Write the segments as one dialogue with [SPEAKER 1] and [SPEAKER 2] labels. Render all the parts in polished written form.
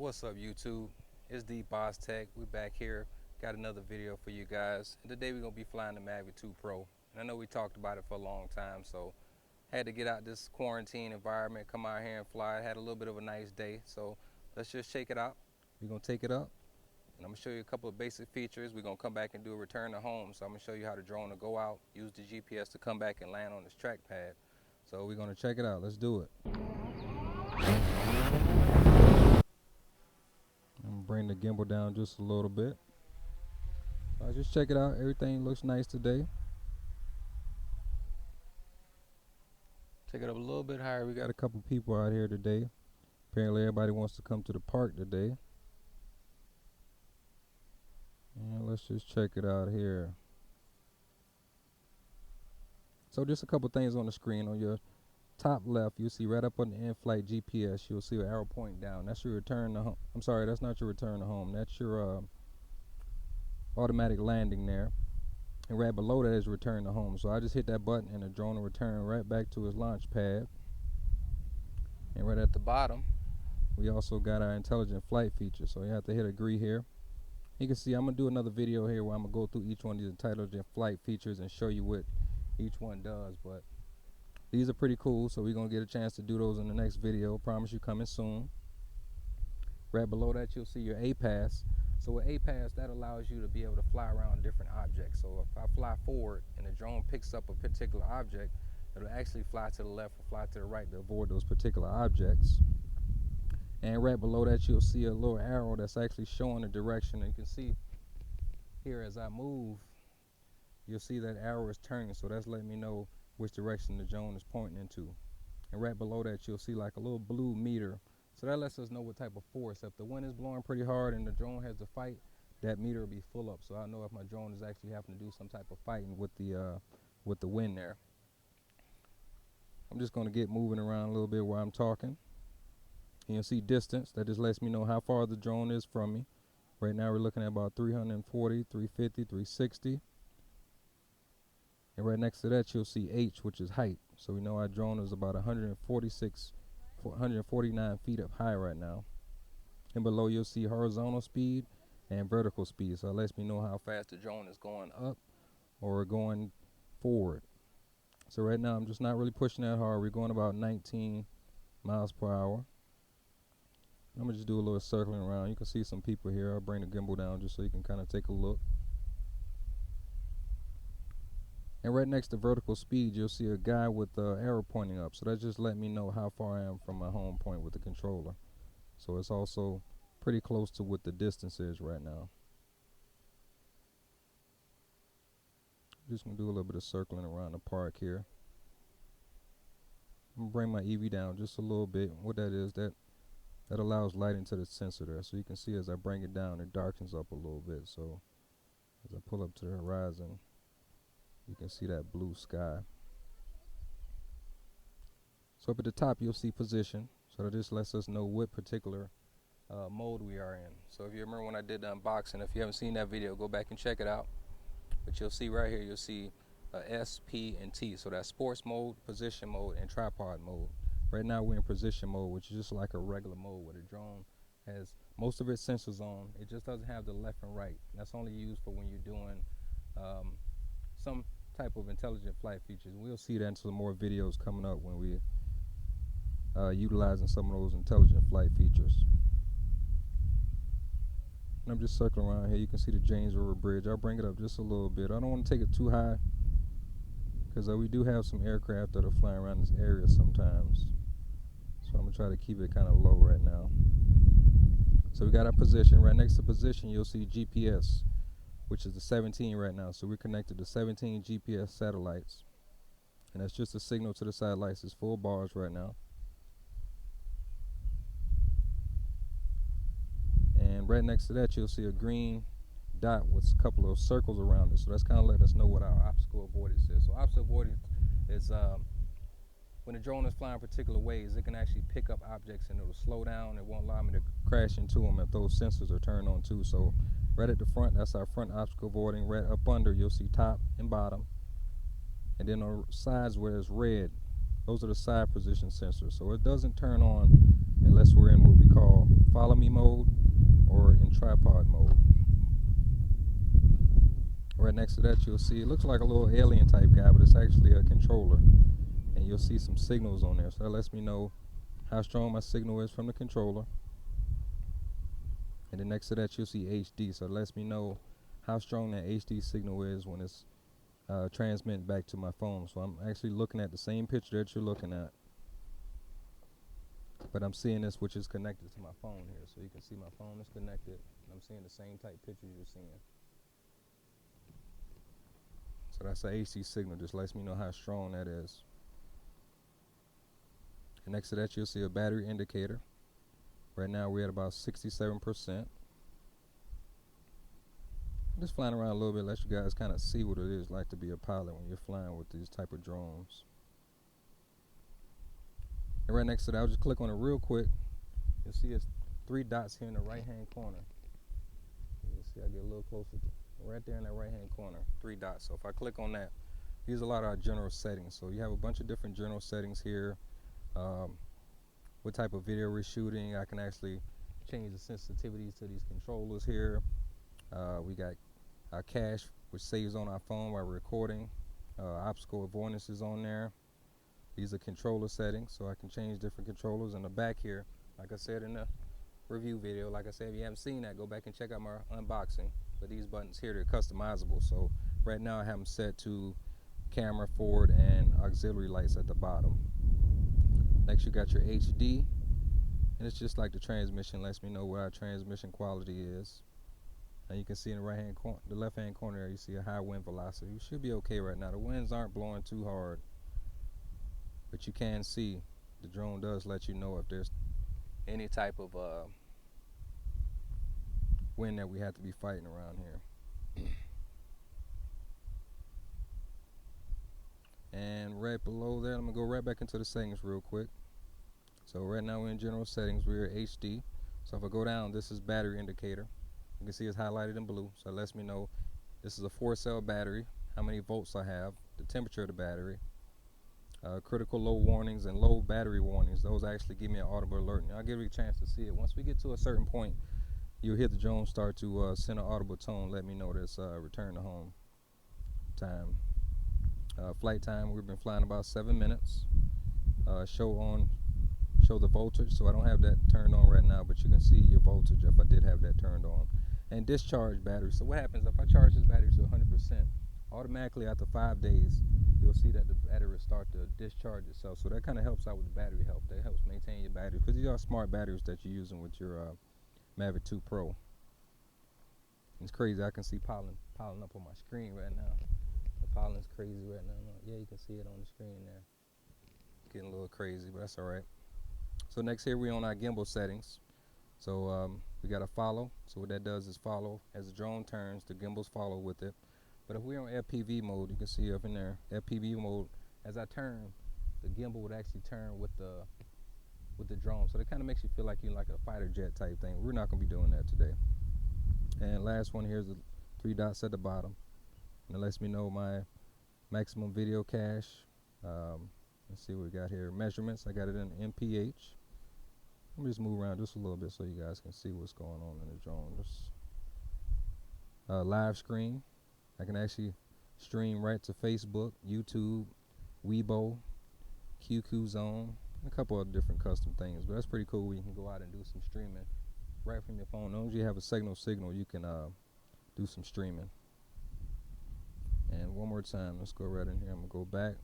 [SPEAKER 1] What's up, YouTube? It's the Boss Tech. We're back here. Got another video for you guys. And today we're gonna be flying the Mavic 2 Pro. And I know we talked about it for a long time, so had to get out this quarantine environment, come out here and fly. Had a little bit of a nice day, so let's just shake it out. We're gonna take it up, and I'm gonna show you a couple of basic features. We're gonna come back and do a return to home. So I'm gonna show you how the drone will go out, use the GPS to come back and land on this trackpad. So we're gonna check it out. Let's do it. Bring the gimbal down just a little bit. Just check it out. Everything looks nice today. Take it up a little bit higher. We got a couple people out here today. Apparently everybody wants to come to the park today. And let's just check it out here. So just a couple things on the screen. On your top left, you'll see right up on the in-flight GPS, you'll see an arrow pointing down. That's your return to home. I'm sorry, that's not your return to home. That's your automatic landing there. And right below that is return to home. So I just hit that button and the drone will return right back to its launch pad. And right at the bottom, we also got our intelligent flight feature. So you have to hit agree here. You can see I'm going to do another video here where I'm going to go through each one of these intelligent flight features and show you what each one does. But these are pretty cool, so we're going to get a chance to do those in the next video. Promise you, coming soon. Right below that, you'll see your APAS. So with APAS, that allows you to be able to fly around different objects. So if I fly forward and the drone picks up a particular object, it'll actually fly to the left or fly to the right to avoid those particular objects. And right below that, you'll see a little arrow that's actually showing the direction. And you can see here as I move, you'll see that arrow is turning. So that's letting me know which direction the drone is pointing into. And right below that, you'll see like a little blue meter. So that lets us know what type of force. If the wind is blowing pretty hard and the drone has to fight, that meter will be full up. So I know if my drone is actually having to do some type of fighting with the wind there. I'm just going to get moving around a little bit while I'm talking. And you'll see distance. That just lets me know how far the drone is from me. Right now we're looking at about 340, 350, 360. And right next to that, you'll see H, which is height. So we know our drone is about 149 feet up high right now. And below, you'll see horizontal speed and vertical speed. So it lets me know how fast the drone is going up or going forward. So right now, I'm just not really pushing that hard. We're going about 19 miles per hour. I'm going to just do a little circling around. You can see some people here. I'll bring the gimbal down just so you can kind of take a look. And right next to vertical speed, you'll see a guy with the arrow pointing up. So that just let me know how far I am from my home point with the controller. So it's also pretty close to what the distance is right now. Just going to do a little bit of circling around the park here. I'm going to bring my EV down just a little bit. What that is, that allows light into the sensor there. So you can see as I bring it down, it darkens up a little bit. So as I pull up to the horizon, you can see that blue sky. So up at the top, you'll see position. So that just lets us know what particular mode we are in. So if you remember when I did the unboxing, if you haven't seen that video, go back and check it out. But you'll see right here, you'll see S, P, and T. So that's sports mode, position mode, and tripod mode. Right now we're in position mode, which is just like a regular mode where the drone has most of its sensors on. It just doesn't have the left and right. That's only used for when you're doing some type of intelligent flight features. We'll see that in some more videos coming up when we utilizing some of those intelligent flight features. And I'm just circling around here. You can see the James River Bridge. I'll bring it up just a little bit. I don't want to take it too high because we do have some aircraft that are flying around this area sometimes. So I'm going to try to keep it kind of low right now. So we got our position. Right next to position, you'll see GPS, which is the 17 right now. So we're connected to 17 GPS satellites. And that's just a signal to the satellites. It's full bars right now. And right next to that, you'll see a green dot with a couple of circles around it. So that's kind of letting us know what our obstacle avoidance is. So obstacle avoidance is when the drone is flying particular ways, it can actually pick up objects and it'll slow down. It won't allow me to crash into them if those sensors are turned on too. So right at the front, that's our front obstacle avoiding. Right up under, you'll see top and bottom. And then on the sides where it's red, those are the side position sensors. So it doesn't turn on unless we're in what we call follow me mode or in tripod mode. Right next to that you'll see, it looks like a little alien type guy, but it's actually a controller. And you'll see some signals on there, so that lets me know how strong my signal is from the controller. And then next to that you'll see HD, so it lets me know how strong that HD signal is when it's transmitting back to my phone. So I'm actually looking at the same picture that you're looking at, but I'm seeing this which is connected to my phone here. So you can see my phone is connected, and I'm seeing the same type pictures you're seeing. So that's an HD signal, just lets me know how strong that is. And next to that you'll see a battery indicator. Right now we're at about 67%. Just flying around a little bit, let you guys kind of see what it is like to be a pilot when you're flying with these type of drones. And right next to that, I'll just click on it real quick. You'll see it's 3 dots here in the right hand corner. You'll see I get a little closer to right there in that right hand corner, 3 dots. So if I click on that, these are a lot of our general settings. So you have a bunch of different general settings here. What type of video we're shooting. I can actually change the sensitivities to these controllers here. We got our cache, which saves on our phone while we're recording. Obstacle avoidance is on there. These are controller settings, so I can change different controllers. In the back here, like I said in the review video, like I said, if you haven't seen that, go back and check out my unboxing. But these buttons here, they're customizable. So right now I have them set to camera, forward, and auxiliary lights at the bottom. Next you got your HD, and it's just like the transmission, lets me know what our transmission quality is. And you can see in the right hand corner, the left hand corner there, you see a high wind velocity. You should be okay right now. The winds aren't blowing too hard, but you can see the drone does let you know if there's any type of wind that we have to be fighting around here. And right below that, I'm gonna go right back into the settings real quick. So right now we're in general settings, we're at HD. So if I go down, this is battery indicator. You can see it's highlighted in blue, so it lets me know this is a 4-cell battery, how many volts I have, the temperature of the battery, critical low warnings and low battery warnings. Those actually give me an audible alert. And I'll give you a chance to see it. Once we get to a certain point, you'll hear the drone start to send an audible tone, let me know this return to home time. Flight time, we've been flying about 7 minutes. Show the voltage, so I don't have that turned on right now, but you can see your voltage if I did have that turned on. And discharge battery, so what happens if I charge this battery to 100%, automatically after 5 days you'll see that the battery will start to discharge itself. So that kind of helps out with the battery health. That helps maintain your battery, because these are smart batteries that you're using with your Mavic 2 Pro. It's crazy, I can see pollen up on my screen right now. The pollen's crazy right now. Yeah, you can see it on the screen there. Getting a little crazy, but that's alright. So next here we're on our gimbal settings. So we got a follow. So what that does is follow as the drone turns, the gimbals follow with it. But if we're on FPV mode, you can see up in there, FPV mode, as I turn, the gimbal would actually turn with the drone. So that kind of makes you feel like you're like a fighter jet type thing. We're not going to be doing that today. And last one, here's the 3 dots at the bottom. And it lets me know my maximum video cache. Let's see what we got here. Measurements, I got it in MPH. Let me just move around just a little bit so you guys can see what's going on in the drone. Just live stream. I can actually stream right to Facebook, YouTube, Weibo, QQ Zone, a couple of different custom things. But that's pretty cool. You can go out and do some streaming right from your phone. As long as you have a signal, you can do some streaming. And one more time, let's go right in here. I'm gonna go back,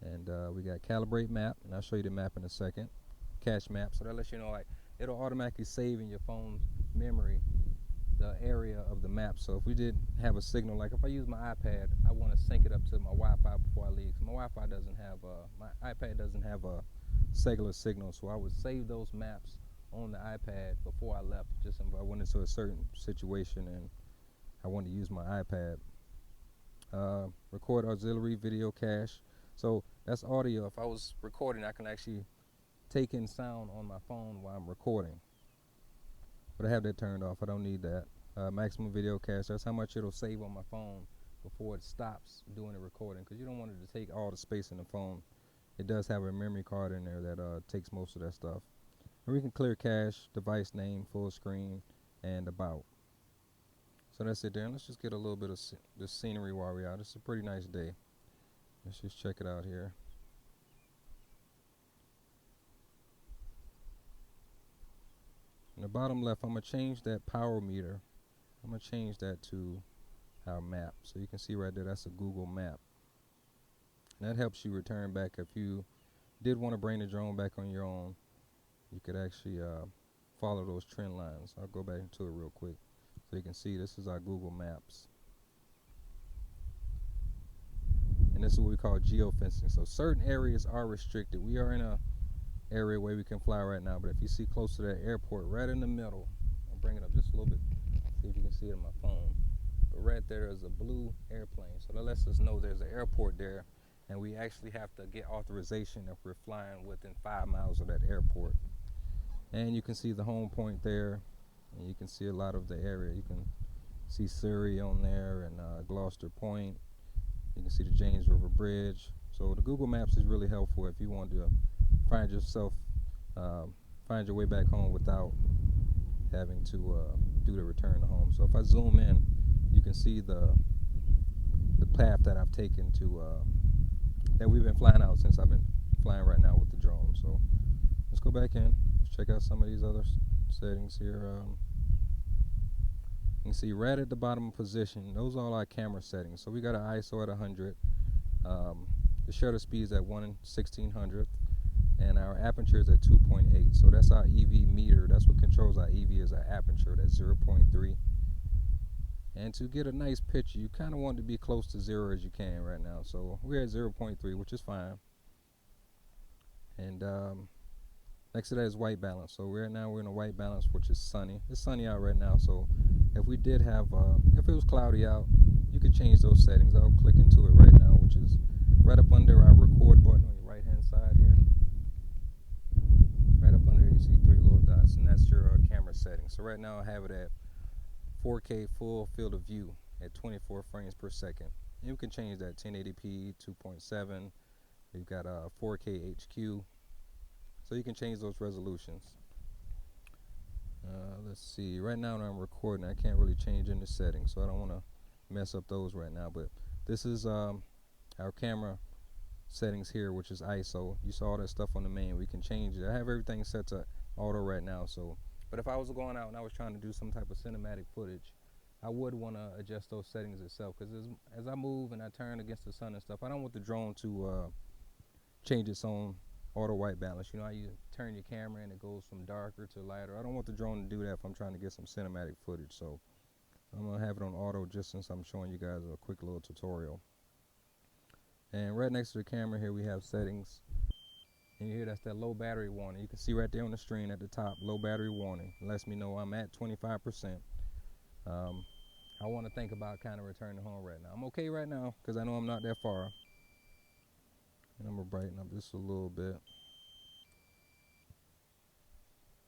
[SPEAKER 1] and we got calibrate map, and I'll show you the map in a second. Cache map, so that lets you know, like, it'll automatically save in your phone's memory the area of the map. So if we did have a signal, like if I use my iPad, I want to sync it up to my Wi-Fi before I leave. My Wi-Fi doesn't have my iPad doesn't have a cellular signal, so I would save those maps on the iPad before I left, just if I went into a certain situation and I wanted to use my iPad. Record auxiliary video cache, so that's audio. If I was recording, I can actually take in sound on my phone while I'm recording, but I have that turned off. I don't need that. Maximum video cache, that's how much it'll save on my phone before it stops doing the recording, because you don't want it to take all the space in the phone. It does have a memory card in there that takes most of that stuff. And we can clear cache, device name, full screen, and about. So that's it there. And let's just get a little bit of the scenery while we're out. It's a pretty nice day. Let's just check it out here. In the bottom left, I'm going to change that power meter. I'm going to change that to our map. So you can see right there, that's a Google map. And that helps you return back. If you did want to bring the drone back on your own, you could actually follow those trend lines. I'll go back into it real quick. So you can see this is our Google Maps. And this is what we call geofencing. So certain areas are restricted. We are in a area where we can fly right now, but if you see close to that airport, right in the middle, I'll bring it up just a little bit, see if you can see it on my phone. But right there's a blue airplane. So that lets us know there's an airport there, and we actually have to get authorization if we're flying within 5 miles of that airport. And you can see the home point there, and you can see a lot of the area. You can see Surrey on there and Gloucester Point. You can see the James River Bridge. So the Google Maps is really helpful if you want to find your way back home without having to do the return to home. So if I zoom in, you can see the path that I've taken to that we've been flying out since I've been flying right now with the drone. So let's go back in. Let's check out some of these other settings here. You can see right at the bottom of position, those are all our camera settings. So we got an ISO at 100. The shutter speed is at 1/1600th, and our aperture is at 2.8. So that's our EV meter. That's what controls our EV, is our aperture. That's 0.3. And to get a nice picture, you kind of want to be close to 0 as you can right now. So we're at 0.3, which is fine. And next to that is white balance. So we're in a white balance, which is sunny. It's sunny out right now. So if we did have, if it was cloudy out, you could change those settings. I'll click into it right now, which is right up under our record button on your right hand side here. Right up under there, you see 3 little dots, and that's your camera settings. So right now I have it at 4K full field of view at 24 frames per second. And you can change that 1080p, 2.7. We've got 4K HQ. So you can change those resolutions. Let's see. Right now when I'm recording, I can't really change in the settings, so I don't want to mess up those right now. But this is our camera settings here, which is ISO. You saw all that stuff on the main. We can change it. I have everything set to auto right now. So, but if I was going out and I was trying to do some type of cinematic footage, I would want to adjust those settings itself, because as I move and I turn against the sun and stuff, I don't want the drone to change its own auto white balance. You know how you turn your camera and it goes from darker to lighter? I don't want the drone to do that if I'm trying to get some cinematic footage. So I'm going to have it on auto just since I'm showing you guys a quick little tutorial. And right next to the camera here we have settings. And you hear that's that low battery warning. You can see right there on the screen at the top, low battery warning. It lets me know I'm at 25%. I want to think about kind of returning home right now. I'm okay right now because I know I'm not that far. And I'm going to brighten up just a little bit.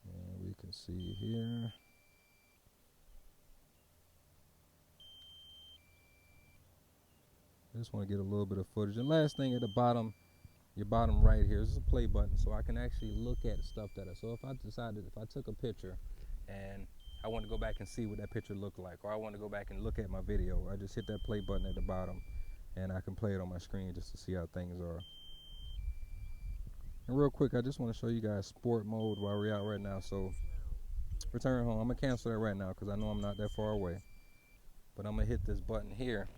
[SPEAKER 1] And we can see here. I just want to get a little bit of footage. And last thing at the bottom, your bottom right here, this is a play button, so I can actually look at stuff that so if I took a picture and I want to go back and see what that picture looked like, or I want to go back and look at my video, I just hit that play button at the bottom and I can play it on my screen just to see how things are. And real quick, I just want to show you guys sport mode while we're out right now. So return home, I'm going to cancel that right now because I know I'm not that far away. But I'm going to hit this button here,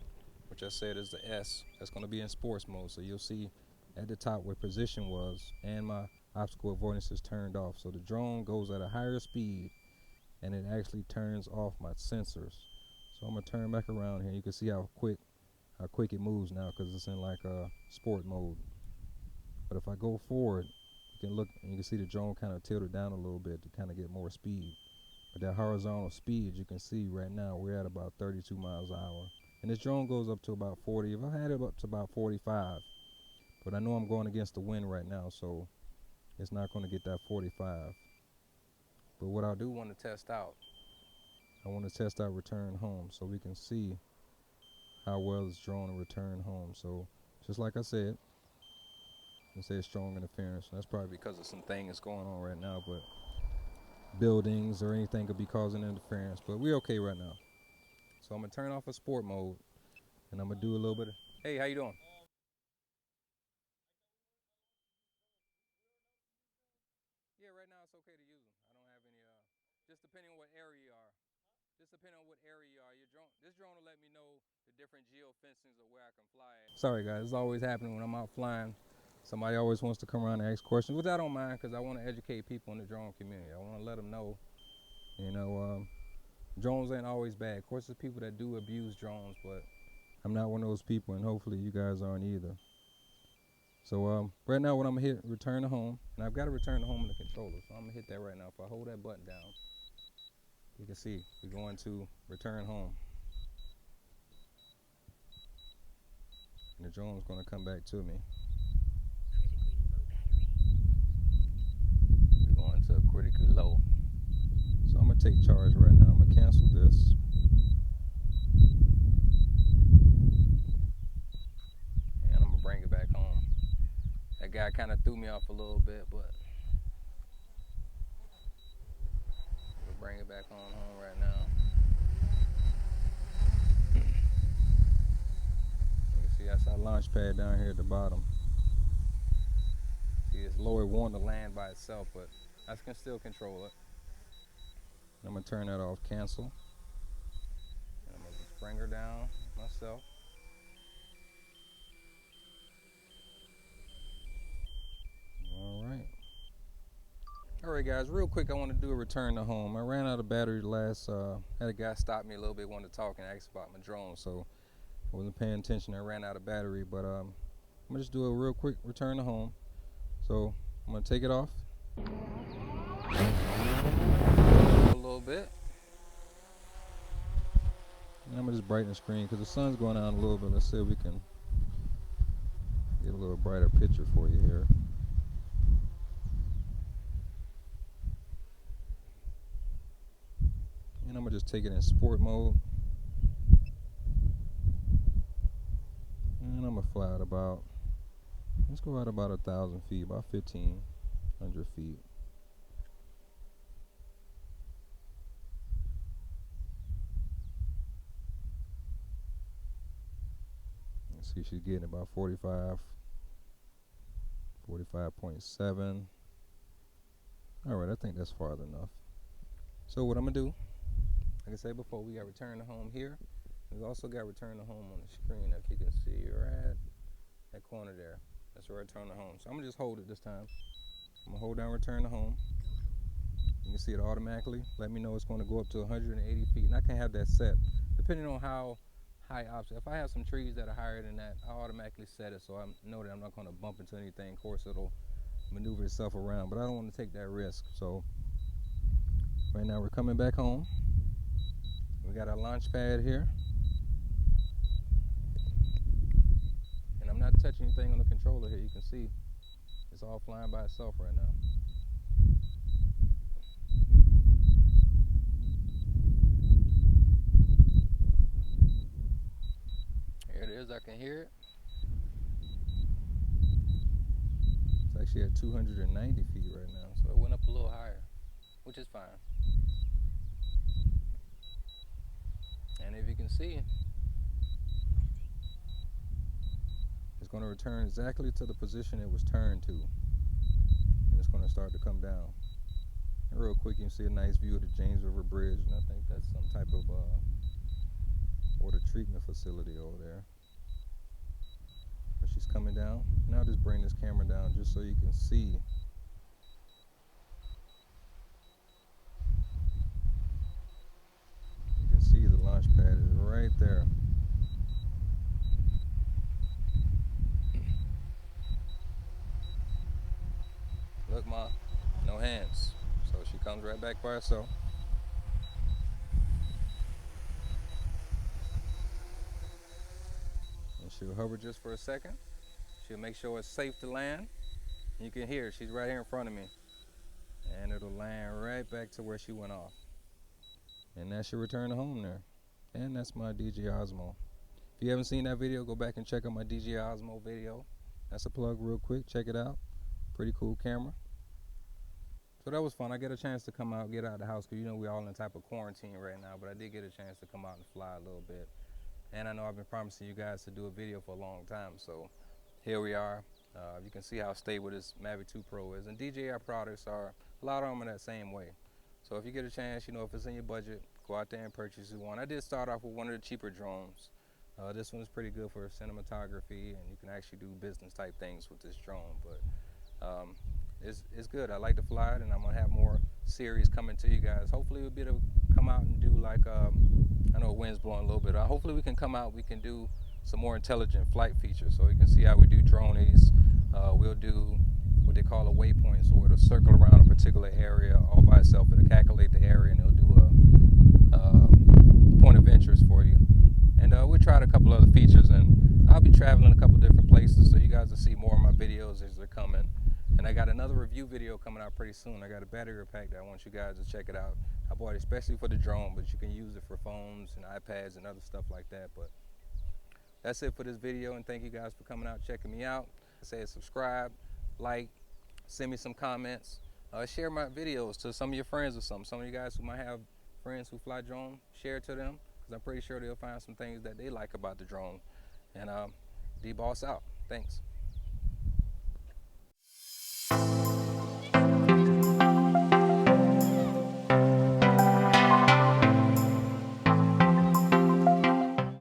[SPEAKER 1] which I said is the S. That's going to be in sports mode. So you'll see at the top where position was, and my obstacle avoidance is turned off. So the drone goes at a higher speed and it actually turns off my sensors. So I'm going to turn back around here. You can see how quick it moves now because it's in like a sport mode. But if I go forward, you can look and you can see the drone kind of tilted down a little bit to kind of get more speed. But that horizontal speed, you can see right now we're at about 32 miles an hour. And this drone goes up to about 40. If I had it up to about 45, but I know I'm going against the wind right now, so it's not going to get that 45. But what I do want to test out, I want to test out return home so we can see how well it's drone to return home. So just like I said, it says strong interference. That's probably because of some things going on right now, but buildings or anything could be causing interference, but we're okay right now. So I'm gonna turn off a sport mode, and I'm gonna do a little bit of, hey, how you doing? Yeah, right now it's okay to use them. I don't have any, just depending on what area you are. Just depending on what area you are. Your drone, this drone will let me know the different geofences of where I can fly at. Sorry guys, it's always happening when I'm out flying. Somebody always wants to come around and ask questions, which I don't mind because I want to educate people in the drone community. I want to let them know, you know, drones ain't always bad. Of course, there's people that do abuse drones, but I'm not one of those people, and hopefully you guys aren't either. So right now what I'm gonna hit, return to home, and I've got to return to home in the controller, so I'm gonna hit that right now. If I hold that button down, you can see we're going to return home. And the drone's gonna come back to me. We're going to critically low. So I'm gonna take charge right now. I'm gonna cancel this. And I'm gonna bring it back home. That guy kind of threw me off a little bit, but we'll bring it back on home right now. You can see that's our launch pad down here at the bottom. See, it's low, it wanted to land by itself, but I can still control it. I'm gonna turn that off, cancel. And I'm gonna bring her down myself. Alright guys, real quick I want to do a return to home. I ran out of battery last, had a guy stop me a little bit, wanted to talk and ask about my drone, so I wasn't paying attention. I ran out of battery, but I'm gonna just do a real quick return to home. So I'm gonna take it off. A little bit. And I'm gonna just brighten the screen because the sun's going out a little bit. Let's see if we can get a little brighter picture for you here. And I'm gonna just take it in sport mode. And I'm gonna fly at about, let's go at about 1,000 feet, about 1,500 feet. Let's see, she's getting about 45.7. All right, I think that's farther enough. So what I'm gonna do, like I said before, we got return to home here. We also got return to home on the screen. If you can see right that corner there, that's where return to home. So I'm gonna just hold it this time. I'm gonna hold down return to home. You can see it automatically. Let me know it's gonna go up to 180 feet. And I can have that set depending on how high up. If I have some trees that are higher than that, I'll automatically set it so I know that I'm not gonna bump into anything. Of course, it'll maneuver itself around, but I don't want to take that risk. So right now we're coming back home. We got our launch pad here. And I'm not touching anything on the controller here. You can see it's all flying by itself right now. Here it is, I can hear it. It's actually at 290 feet right now, so it went up a little higher, which is fine. And if you can see, it's going to return exactly to the position it was turned to. And it's going to start to come down. And real quick, you can see a nice view of the James River Bridge, and I think that's some type of water treatment facility over there. But she's coming down. Now I'll just bring this camera down just so you can see. You can see the launch pad is right there. Look, Ma, no hands. So she comes right back by herself. And she'll hover just for a second. She'll make sure it's safe to land. You can hear her, she's right here in front of me. And it'll land right back to where she went off. And that's your return to home there. And that's my DJI Osmo. If you haven't seen that video, go back and check out my DJI Osmo video. That's a plug real quick, check it out. Pretty cool camera. So that was fun. I get a chance to come out, get out of the house, because you know we're all in type of quarantine right now, but I did get a chance to come out and fly a little bit. And I know I've been promising you guys to do a video for a long time, so here we are. You can see how stable this Mavic 2 Pro is, and DJI products are, a lot of them are that same way. So if you get a chance, you know, if it's in your budget, go out there and purchase one. I did start off with one of the cheaper drones. This one is pretty good for cinematography, and you can actually do business type things with this drone, but it's good. I like to fly it, and I'm gonna have more series coming to you guys. Hopefully we'll be able to come out and do like, I know wind's blowing a little bit. Hopefully we can come out, we can do some more intelligent flight features, so you can see how we do dronies. We'll do what they call a waypoint, so it'll circle around a particular area all by itself. It'll calculate the area, and it'll do a point of interest for you. And we tried a couple other features, and I'll be traveling a couple different places, so you guys will see more of my videos as they're coming. And I got another review video coming out pretty soon. I got a battery pack that I want you guys to check it out. I bought it especially for the drone, but you can use it for phones and iPads and other stuff like that. But that's it for this video, and thank you guys for coming out, checking me out. I say subscribe, like, send me some comments, share my videos to some of your friends or something. Some of you guys who might have friends who fly drone, share it to them, because I'm pretty sure they'll find some things that they like about the drone. And D-Boss out. Thanks.